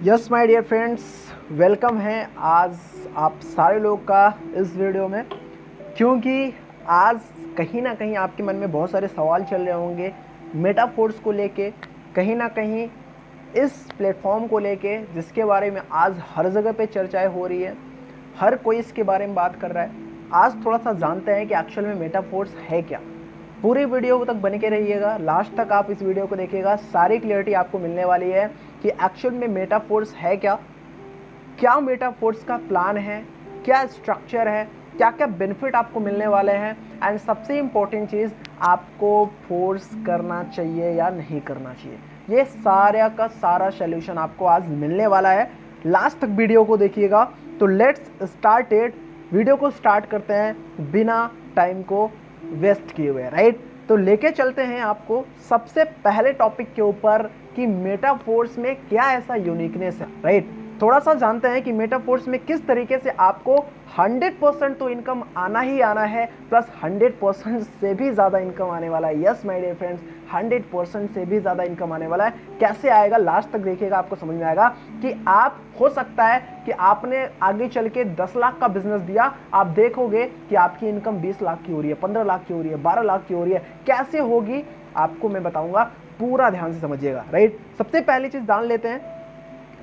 Yes my dear friends, welcome है आज आप सारे लोग का इस वीडियो में। क्योंकि आज कहीं ना कहीं आपके मन में बहुत सारे सवाल चल रहे होंगे मेटाफोर्स को लेके, कहीं ना कहीं इस प्लेटफॉर्म को लेके, जिसके बारे में आज हर जगह पे चर्चाएं हो रही है, हर कोई इसके बारे में बात कर रहा है। आज थोड़ा सा जानते हैं कि एक्चुअल में मेटाफोर्स है क्या। पूरी वीडियो तक बने के रहिएगा, लास्ट तक आप इस वीडियो को देखिएगा, सारी क्लियरिटी आपको मिलने वाली है कि एक्चुअल में मेटाफोर्स है क्या, क्या मेटाफोर्स का प्लान है, क्या स्ट्रक्चर है, क्या क्या बेनिफिट आपको मिलने वाले हैं, एंड सबसे इम्पोर्टेंट चीज़, आपको फोर्स करना चाहिए या नहीं करना चाहिए। ये सारा का सारा सोल्यूशन आपको आज मिलने वाला है। लास्ट तक वीडियो को देखिएगा। तो लेट्स स्टार्ट इट। वीडियो को स्टार्ट करते हैं बिना टाइम को वेस्ट किए हुए, राइट। तो लेके चलते हैं आपको सबसे पहले टॉपिक के ऊपर कि मेटाफोर्स में क्या ऐसा यूनिकनेस है, राइट। थोड़ा सा जानते हैं कि मेटाफोर्स में किस तरीके से आपको 100% तो इनकम आना ही आना है, प्लस 100% से भी ज़्यादा इनकम आने वाला है। यस माय डियर फ्रेंड्स, 100% से भी ज़्यादा इनकम आने वाला है। कैसे आएगा, लास्ट तक देखिएगा, आपको समझ में आएगा कि आप हो सकता है कि आपने आगे चल के 10 लाख का बिजनेस दिया, आप देखोगे कि आपकी इनकम 20 लाख की हो रही है, 15 लाख की हो रही है, 12 लाख की हो रही है। कैसे होगी आपको मैं बताऊंगा, पूरा ध्यान से समझिएगा, राइट। सबसे पहली चीज़ जान लेते हैं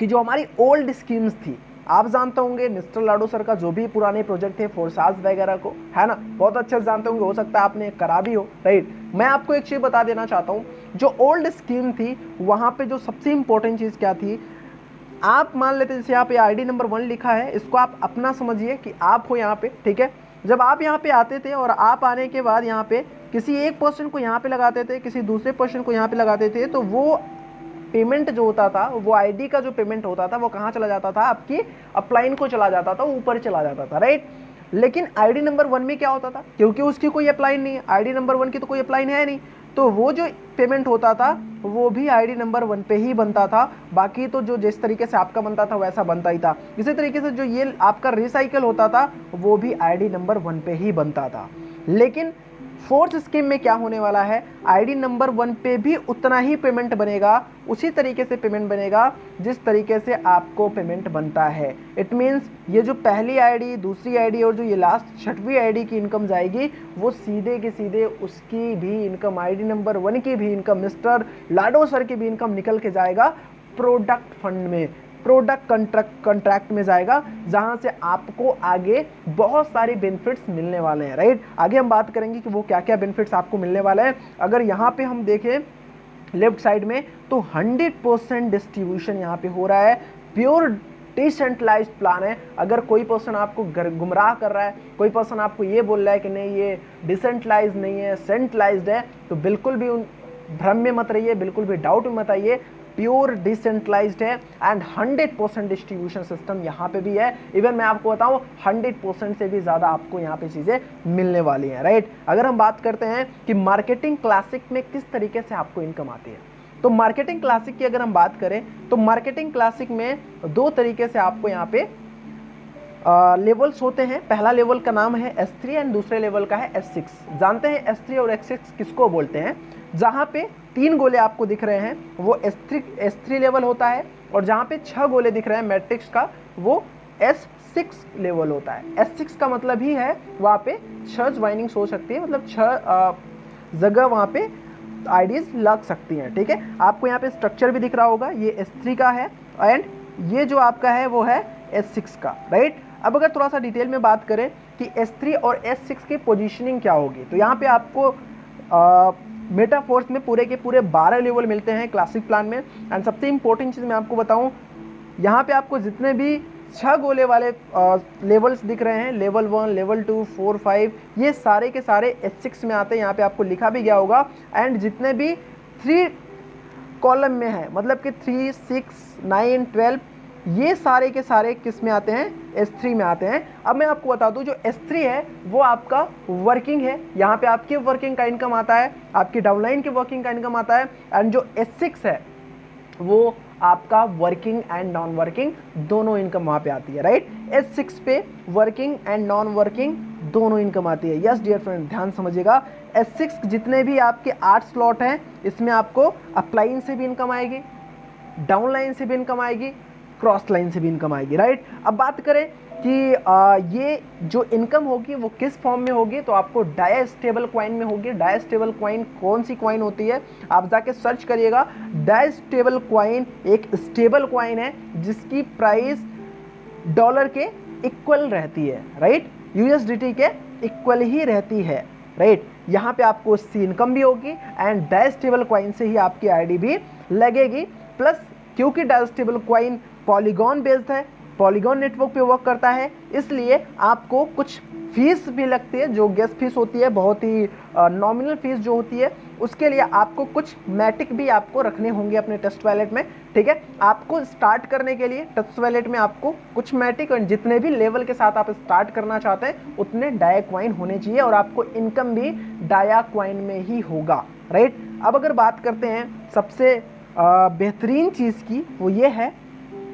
कि जो हमारी ओल्ड स्कीम्स थी, आप जानते होंगे मिस्टर लाडो सर का जो भी पुराने प्रोजेक्ट थे फोर्साज वगैरह को, है ना, बहुत अच्छे से जानते होंगे, हो सकता है आपने करा भी हो, राइट। मैं आपको एक चीज़ बता देना चाहता हूँ, जो ओल्ड स्कीम थी वहाँ पे जो सबसे इंपॉर्टेंट चीज़ क्या थी, आप मान लेते जैसे यहाँ पे आईडी नंबर 1 लिखा है, इसको आप अपना समझिए कि आप हो यहाँ पे, ठीक है। जब आप यहाँ पे आते थे और आप आने के बाद यहाँ पे किसी एक पर्सन को यहाँ पे लगाते थे, किसी दूसरे पर्सन को यहाँ पे लगाते थे, तो वो पेमेंट जो होता था, वो आईडी का जो पेमेंट होता था, वो कहाँ चला जाता था, आपकी अपलाइन को चला जाता था, ऊपर चला जाता था, राइट। लेकिन आईडी नंबर 1 में क्या होता था, क्योंकि उसकी कोई अपलाइन नहीं है, आईडी नंबर 1 की तो कोई अपलाइन है नहीं, तो वो जो पेमेंट होता था वो भी आईडी नंबर 1 पे ही बनता था। बाकी तो जो जिस तरीके से आपका बनता था वैसा बनता ही था। इसी तरीके से जो ये आपका रिसाइकल होता था वो भी आईडी नंबर 1 पे ही बनता था। लेकिन फोर्थ स्कीम में क्या होने वाला है, आईडी नंबर 1 पे भी उतना ही पेमेंट बनेगा, उसी तरीके से पेमेंट बनेगा जिस तरीके से आपको पेमेंट बनता है। इट मीन्स ये जो पहली आईडी, दूसरी आईडी और जो ये लास्ट 6वीं आईडी की इनकम जाएगी, वो सीधे के सीधे उसकी भी इनकम, आईडी नंबर 1 की भी इनकम, मिस्टर लाडो सर की भी इनकम निकल के जाएगा प्रोडक्ट फंड में, प्रोडक्ट कॉन्ट्रैक्ट में जाएगा, जहां से आपको आगे बहुत सारे बेनिफिट्स मिलने वाले हैं, राइट। आगे हम बात करेंगे कि वो क्या क्या बेनिफिट्स आपको मिलने वाले हैं। अगर यहाँ पे हम देखें लेफ्ट साइड में, तो 100% डिस्ट्रीब्यूशन यहाँ पे हो रहा है, प्योर डिसेंट्रलाइज्ड प्लान है। अगर कोई पर्सन आपको गुमराह कर रहा है, कोई पर्सन आपको ये बोल रहा है कि नहीं ये डिसेंट्रलाइज नहीं है, सेंट्रलाइज्ड है, तो बिल्कुल भी उन भ्रम में मत रहिए, बिल्कुल भी डाउट में मत आइए। प्योर डिसेंट्रलाइज्ड है एंड 100% डिस्ट्रीब्यूशन सिस्टम यहाँ पे भी है। इवन मैं आपको बताऊं 100% से भी ज़्यादा आपको यहाँ पे चीज़ें मिलने वाली हैं, राइट। अगर हम बात करते हैं कि मार्केटिंग क्लासिक में किस तरीके से आपको इनकम आती है, तो मार्केटिंग क्लासिक की अगर हम बात करें तो मार्केटिंग क्लासिक में 2 तरीके से आपको यहाँ पे लेवल्स होते हैं। पहला लेवल का नाम है S3 एंड दूसरे लेवल का है S6। जानते हैं S3 और S6 किसको बोलते हैं। जहाँ पे 3 गोले आपको दिख रहे हैं वो S3 लेवल होता है, और जहाँ पे 6 गोले दिख रहे हैं मैट्रिक्स का, वो S6 लेवल होता है। S6 का मतलब ही है वहाँ पे 6 ज्वाइनिंग्स हो सकती है, मतलब 6 जगह वहाँ पे आईडीज लग सकती हैं, ठीक है। आपको यहाँ पे स्ट्रक्चर भी दिख रहा होगा, ये S3 का है एंड ये जो आपका है वो है S6 का, राइट। अब अगर थोड़ा सा डिटेल में बात करें कि S3 और S6 की पोजीशनिंग क्या होगी, तो यहाँ पे आपको मेटाफोर्स में पूरे के पूरे 12 लेवल मिलते हैं क्लासिक प्लान में। एंड सबसे इंपॉर्टेंट चीज़ मैं आपको बताऊं, यहाँ पे आपको जितने भी 6 गोले वाले लेवल्स दिख रहे हैं, लेवल 1, लेवल 2, 4, 5, ये सारे के सारे S6 में आते हैं। यहाँ पे आपको लिखा भी गया होगा। एंड जितने भी 3 कॉलम में है, मतलब कि 3, 6, 9, 12, ये सारे के सारे किस में आते हैं, S3 में आते हैं। अब मैं आपको बता दूं, जो S3 है वो आपका वर्किंग है, यहाँ पे आपके वर्किंग का इनकम आता है, आपकी डाउनलाइन के वर्किंग का इनकम आता है। एंड जो S6 है वो आपका वर्किंग एंड नॉन वर्किंग दोनों इनकम वहाँ पे आती है, राइट। S6 पे वर्किंग एंड नॉन वर्किंग दोनों इनकम आती है। यस डियर फ्रेंड, ध्यान समझिएगा। S6 जितने भी आपके 8 स्लॉट हैं, इसमें आपको अपलाइन से भी इनकम आएगी, डाउनलाइन से भी इनकम आएगी, क्रॉस लाइन से भी इनकम आएगी, राइट। अब बात करें कि ये जो इनकम होगी वो किस फॉर्म में होगी, तो आपको डाया स्टेबल कॉइन में होगी। डाया स्टेबल कॉइन कौन सी कॉइन होती है, आप जाके सर्च करिएगा। डाया स्टेबल कॉइन एक स्टेबल कॉइन है जिसकी प्राइस डॉलर के इक्वल रहती है, राइट, यूएसडीटी के इक्वल ही रहती है, राइट। यहाँ पे आपको उसकी इनकम भी होगी एंड डाया स्टेबल कॉइन से ही आपकी आईडी भी लगेगी। प्लस क्योंकि Dia stable coin Polygon based है, पॉलीगॉन नेटवर्क पे वर्क करता है, इसलिए आपको कुछ फीस भी लगती है, जो गैस फीस होती है, बहुत ही नॉमिनल फीस जो होती है, उसके लिए आपको कुछ मैटिक भी आपको रखने होंगे अपने ट्रस्ट वैलेट में, ठीक है। आपको स्टार्ट करने के लिए ट्रस्ट वैलेट में आपको कुछ मैटिक, और जितने भी लेवल के साथ आप स्टार्ट करना चाहते हैं उतने डाया कॉइन होने चाहिए, और आपको इनकम भी डाया कॉइन में ही होगा, राइट। अब अगर बात करते हैं सबसे बेहतरीन चीज़ की, वो ये है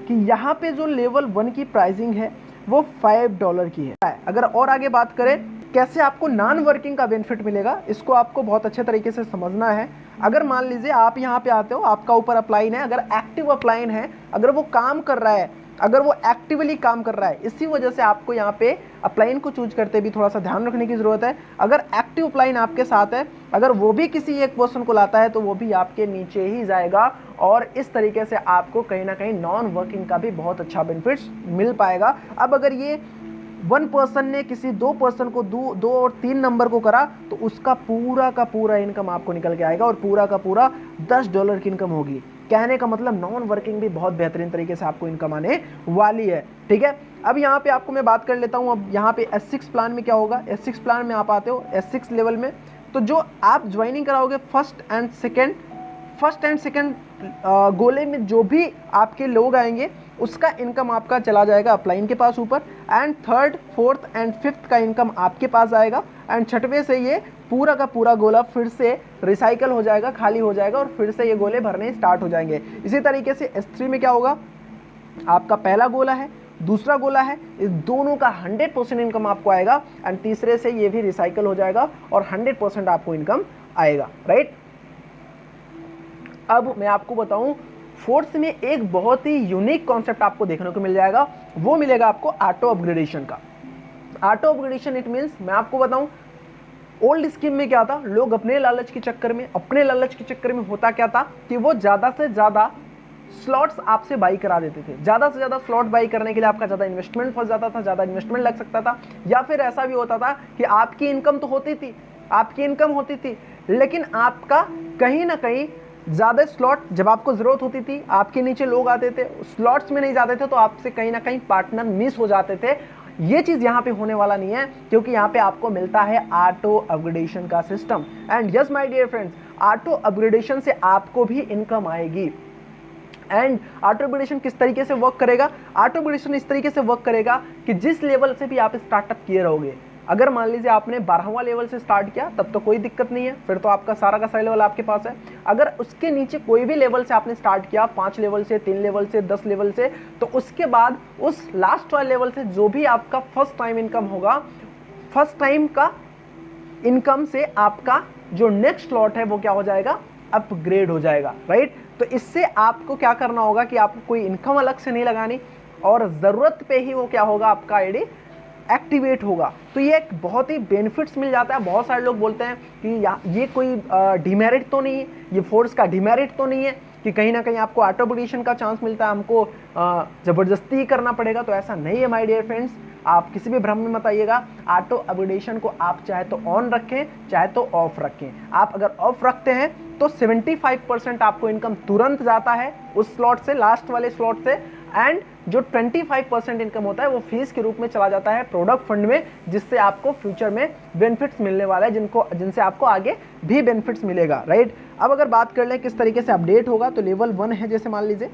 कि यहाँ पे जो लेवल 1 की प्राइसिंग है वो $5 की है। अगर और आगे बात करें कैसे आपको नॉन वर्किंग का बेनिफिट मिलेगा, इसको आपको बहुत अच्छे तरीके से समझना है। अगर मान लीजिए आप यहाँ पे आते हो, आपका ऊपर अपलाइन है, अगर एक्टिव अपलाइन है, अगर वो काम कर रहा है, अगर वो एक्टिवली काम कर रहा है, इसी वजह से आपको यहाँ पे अपलाइन को चूज करते भी थोड़ा सा ध्यान रखने की ज़रूरत है। अगर एक्टिव अपलाइन आपके साथ है, अगर वो भी किसी एक पर्सन को लाता है तो वो भी आपके नीचे ही जाएगा, और इस तरीके से आपको कहीं ना कहीं नॉन वर्किंग का भी बहुत अच्छा बेनिफिट्स मिल पाएगा। अब अगर ये 1 पर्सन ने किसी 2 पर्सन को 2 और 3 नंबर को करा तो उसका पूरा का पूरा इनकम आपको निकल के आएगा, और पूरा का पूरा $10 की इनकम होगी। कहने का मतलब नॉन वर्किंग भी बहुत बेहतरीन तरीके से आपको इनकम आने वाली है, ठीक है। अब यहाँ पे आपको मैं बात कर लेता हूँ। अब यहाँ पे S6 प्लान में क्या होगा, S6 प्लान में आप आते हो S6 लेवल में, तो जो आप ज्वाइनिंग कराओगे फर्स्ट एंड सेकेंड गोले में जो भी आपके लोग आएंगे उसका इनकम आपका चला जाएगा अपलाइन के पास ऊपर, and 3rd, 4th and 5th का इनकम आपके पास आएगा, एंड 6वें से ये पूरा का पूरा गोला फिर से रिसाइकल हो जाएगा, खाली हो जाएगा, और फिर से ये गोले भरने स्टार्ट हो जाएंगे। इसी तरीके से S3 में क्या होगा, आपका पहला गोला है, दूसरा गोला है, इस दोनों का 100% इनकम आपको आएगा, एंड तीसरे से ये भी रिसाइकल हो जाएगा और 100% आपको इनकम आएगा, राइट। अब मैं आपको बताऊं 4th में एक बहुत ही यूनिक कॉन्सेप्ट आपको देखने को मिल जाएगा, वो मिलेगा आपको ऑटो अपग्रेडेशन का। ऑटो अपग्रेडेशन इट मीन्स, मैं आपको बताऊं ओल्ड स्कीम में क्या था, लोग अपने लालच के चक्कर में होता क्या था कि वो ज़्यादा से ज़्यादा स्लॉट्स आपसे बाई करा देते थे। ज़्यादा से ज़्यादा स्लॉट बाई करने के लिए आपका ज़्यादा इन्वेस्टमेंट फंस जाता था, ज़्यादा इन्वेस्टमेंट लग सकता था, या फिर ऐसा भी होता था कि आपकी इनकम तो होती थी, लेकिन आपका कहीं ना कहीं ज़्यादा स्लॉट, जब आपको ज़रूरत होती थी आपके नीचे लोग आते थे, स्लॉट्स में नहीं जाते थे, तो आपसे कहीं ना कहीं पार्टनर मिस हो जाते थे। ये चीज़ यहाँ पे होने वाला नहीं है, क्योंकि यहाँ पे आपको मिलता है ऑटो अपग्रेडेशन का system. And yes my dear friends, auto upgradation से आपको भी इनकम आएगी। एंड ऑटो अपग्रेडेशन किस तरीके से वर्क करेगा, ऑटो अपग्रेडेशन इस तरीके से वर्क करेगा कि जिस लेवल से भी आप स्टार्टअप किए रहोगे, अगर मान लीजिए आपने 12वां लेवल से स्टार्ट किया तब तो कोई दिक्कत नहीं है, फिर तो आपका सारा का सारा लेवल आपके पास है। अगर उसके नीचे कोई भी लेवल से आपने स्टार्ट किया, 5 लेवल से, 3 लेवल से, 10 लेवल से, तो उसके बाद उस लास्ट वाले लेवल से जो भी आपका फर्स्ट टाइम इनकम होगा, फर्स्ट टाइम का इनकम से आपका जो नेक्स्ट स्लॉट है वो क्या हो जाएगा, अपग्रेड हो जाएगा, राइट। तो इससे आपको क्या करना होगा कि आपको कोई इनकम अलग से नहीं लगानी, और ज़रूरत पे ही वो क्या होगा, आपका आईडी एक्टिवेट होगा। तो ये एक बहुत ही बेनिफिट्स मिल जाता है। बहुत सारे लोग बोलते हैं कि ये कोई डिमेरिट तो नहीं है, ये फोर्स का डिमेरिट तो नहीं है कि कहीं ना कहीं आपको ऑटो अपग्रेडेशन का चांस मिलता है, हमको ज़बरदस्ती करना पड़ेगा। तो ऐसा नहीं है माय डियर फ्रेंड्स, आप किसी भी भ्रम में मत आइएगा। ऑटो अपग्रेडेशन को आप चाहे तो ऑन रखें, चाहे तो ऑफ रखें। आप अगर ऑफ रखते हैं तो 75% आपको इनकम तुरंत जाता है उस स्लॉट से, लास्ट वाले स्लॉट से, एंड जो 25% इनकम होता है वो फीस के रूप में चला जाता है प्रोडक्ट फंड में, जिससे आपको फ्यूचर में बेनिफिट्स मिलने वाला है, जिनसे आपको आगे भी बेनिफिट्स मिलेगा, राइट। अब अगर बात कर लें किस तरीके से अपडेट होगा, तो लेवल 1 है, जैसे मान लीजिए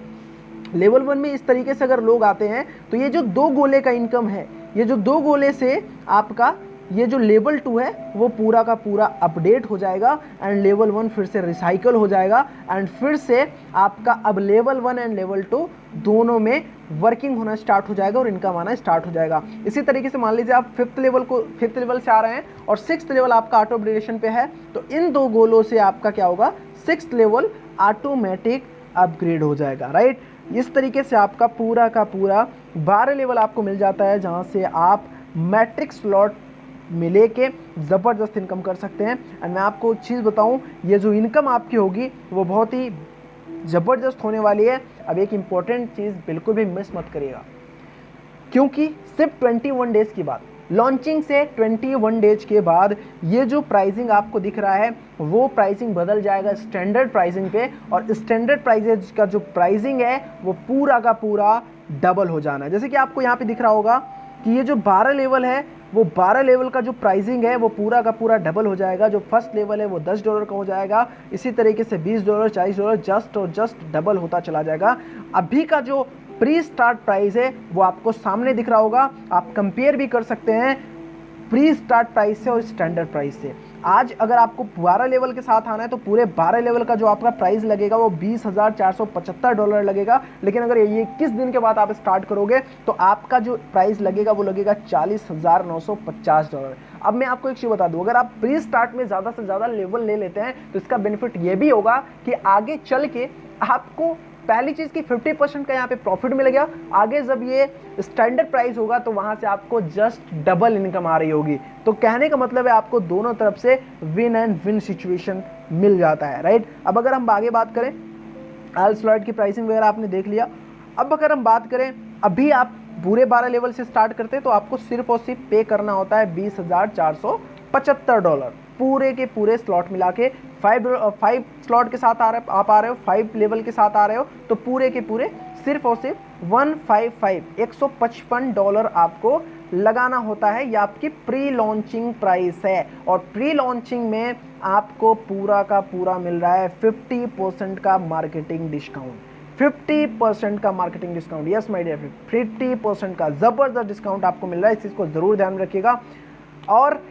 लेवल 1 में इस तरीके से अगर लोग आते हैं तो ये जो 2 गोले का इनकम है, ये जो 2 गोले से आपका ये जो लेवल 2 है वो पूरा का पूरा अपडेट हो जाएगा, एंड लेवल 1 फिर से रिसाइकल हो जाएगा, एंड फिर से आपका अब लेवल 1 एंड लेवल 2 दोनों में वर्किंग होना स्टार्ट हो जाएगा और इनकम आना स्टार्ट हो जाएगा। इसी तरीके से मान लीजिए आप 5th लेवल से आ रहे हैं और 6th लेवल आपका ऑटो अपग्रेडेशन पे है, तो इन 2 गोलों से आपका क्या होगा, 6th लेवल ऑटोमेटिक अपग्रेड हो जाएगा, राइट। इस तरीके से आपका पूरा का पूरा 12 लेवल आपको मिल जाता है, जहाँ से आप मैट्रिक्स स्लॉट में लेके ज़बरदस्त इनकम कर सकते हैं। एंड मैं आपको एक चीज़ बताऊं, ये जो इनकम आपकी होगी वो बहुत ही ज़बरदस्त होने वाली है। अब एक इम्पॉर्टेंट चीज़ बिल्कुल भी मिस मत करिएगा, क्योंकि सिर्फ 21 डेज़ के बाद, लॉन्चिंग से 21 डेज के बाद ये जो प्राइसिंग आपको दिख रहा है वो प्राइसिंग बदल जाएगा स्टैंडर्ड प्राइसिंग पे, और स्टैंडर्ड प्राइसेज का जो प्राइसिंग है वो पूरा का पूरा डबल हो जाना है। जैसे कि आपको यहाँ पे दिख रहा होगा कि ये जो 12 लेवल है वो 12 लेवल का जो प्राइसिंग है वो पूरा का पूरा डबल हो जाएगा। जो फर्स्ट लेवल है वो $10 का हो जाएगा, इसी तरीके से $20, $40 जस्ट और जस्ट डबल होता चला जाएगा। अभी का जो प्री स्टार्ट प्राइस है वो आपको सामने दिख रहा होगा, आप कंपेयर भी कर सकते हैं प्री स्टार्ट प्राइस से और स्टैंडर्ड प्राइस से। आज अगर आपको 12 लेवल के साथ आना है तो पूरे 12 लेवल का जो आपका प्राइस लगेगा वो $20,475 लगेगा, लेकिन अगर ये 21 दिन के बाद आप स्टार्ट करोगे तो आपका जो प्राइस लगेगा वो लगेगा $40,950। अब मैं आपको एक चीज़ बता दूं, अगर आप प्री स्टार्ट में ज़्यादा से ज़्यादा लेवल ले लेते हैं तो इसका बेनिफिट ये भी होगा कि आगे चल के आपको पहली चीज़ की 50% का यहाँ पे प्रॉफिट मिल गया। आगे जब ये स्टैंडर्ड प्राइस होगा तो वहाँ से आपको जस्ट डबल इनकम आ रही होगी। तो कहने का मतलब है आपको दोनों तरफ से विन एंड विन सिचुएशन मिल जाता है, राइट। अब अगर हम आगे बात करें, ऑल स्लॉट की प्राइसिंग वगैरह आपने देख लिया। अब अगर हम बात करें, अभी आप पूरे 12 लेवल से स्टार्ट करते हैं तो आपको सिर्फ और सिर्फ पे करना होता है $20,475 पूरे के पूरे स्लॉट मिला के। 5 स्लॉट के साथ आप आ रहे हो, 5 लेवल के साथ आ रहे हो, तो पूरे के पूरे सिर्फ और सिर्फ $155 आपको लगाना होता है। ये आपकी प्री लॉन्चिंग प्राइस है, और प्री लॉन्चिंग में आपको पूरा का पूरा मिल रहा है 50% का मार्केटिंग डिस्काउंट। 50% का marketing discount, yes my dear friend, 50% का ज़बरदस्त डिस्काउंट आपको मिल रहा है। इस चीज़ को ज़रूर ध्यान में रखिएगा, और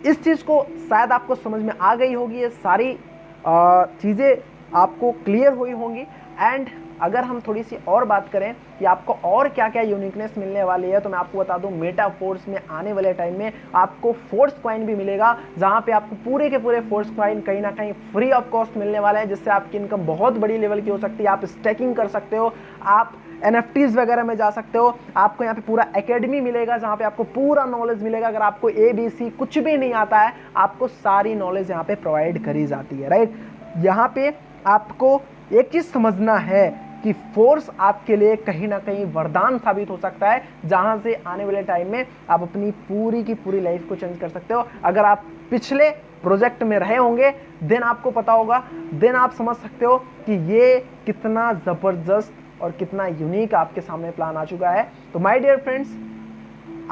इस चीज़ को शायद आपको समझ में आ गई होगी, ये सारी चीज़ें आपको क्लियर हुई होंगी। एंड अगर हम थोड़ी सी और बात करें कि आपको और क्या क्या यूनिकनेस मिलने वाली है, तो मैं आपको बता दूं, मेटा फोर्स में आने वाले टाइम में आपको फोर्स कॉइन भी मिलेगा, जहां पे आपको पूरे के पूरे फोर्स कॉइन कहीं ना कहीं फ्री ऑफ कॉस्ट मिलने वाला है, जिससे आपकी इनकम बहुत बड़ी लेवल की हो सकती है। आप स्टेकिंग कर सकते हो, आप NFTs वगैरह में जा सकते हो। आपको यहाँ पे पूरा एकेडमी मिलेगा जहाँ पे आपको पूरा नॉलेज मिलेगा। अगर आपको ABC कुछ भी नहीं आता है, आपको सारी नॉलेज यहाँ पे प्रोवाइड करी जाती है, राइट। यहाँ पे आपको एक चीज़ समझना है कि फोर्स आपके लिए कहीं ना कहीं वरदान साबित हो सकता है, जहाँ से आने वाले टाइम में आप अपनी पूरी की पूरी लाइफ को चेंज कर सकते हो। अगर आप पिछले प्रोजेक्ट में रहे होंगे देन आपको पता होगा, देन आप समझ सकते हो कि ये कितना ज़बरदस्त और कितना यूनिक आपके सामने प्लान आ चुका है। तो माय डियर फ्रेंड्स,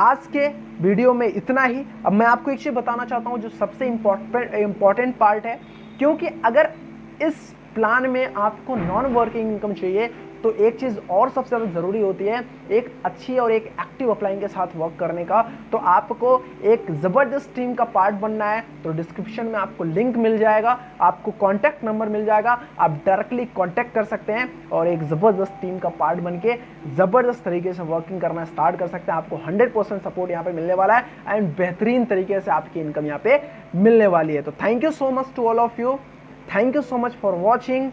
आज के वीडियो में इतना ही। अब मैं आपको एक चीज़ बताना चाहता हूँ जो सबसे इम्पॉर्टेंट पार्ट है, क्योंकि अगर इस प्लान में आपको नॉन वर्किंग इनकम चाहिए तो एक चीज़ और सबसे ज़्यादा ज़रूरी होती है, एक अच्छी और एक एक्टिव अपलाइन के साथ वर्क करने का। तो आपको एक ज़बरदस्त टीम का पार्ट बनना है तो डिस्क्रिप्शन में आपको लिंक मिल जाएगा, आपको कॉन्टैक्ट नंबर मिल जाएगा, आप डायरेक्टली कॉन्टैक्ट कर सकते हैं और एक ज़बरदस्त टीम का पार्ट बन के ज़बरदस्त तरीके से वर्किंग करना स्टार्ट कर सकते हैं। आपको 100% सपोर्ट यहाँ पे मिलने वाला है एंड बेहतरीन तरीके से आपकी इनकम यहाँ पे मिलने वाली है। तो thank you so much to all of you, thank you so much for watching.